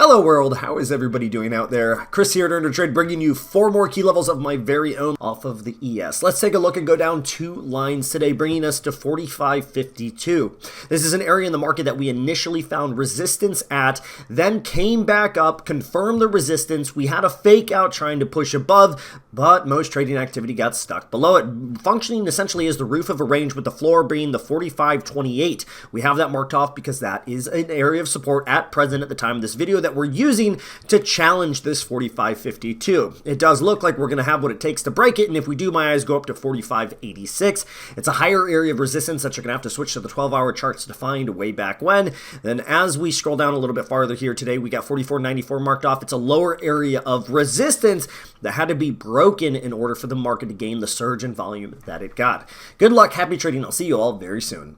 Hello world, how is everybody doing out there? Chris here at Earn or Trade, bringing you 4 more key levels of my very own off of the ES. Let's take a look and go down 2 lines today, bringing us to 45.52. This is an area in the market that we initially found resistance at, then came back up, confirmed the resistance. We had a fake out trying to push above, but most trading activity got stuck below it, functioning essentially as the roof of a range with the floor being the 45.28. We have that marked off because that is an area of support at present at the time of this video that we're using to challenge this 45.52. It does look like we're going to have what it takes to break it, and if we do, my eyes go up to 45.86. It's a higher area of resistance that you're going to have to switch to the 12-hour charts to find way back when. Then as we scroll down a little bit farther here today, we got 44.94 marked off. It's a lower area of resistance that had to be broken in order for the market to gain the surge in volume that it got. Good luck, happy trading. I'll see you all very soon.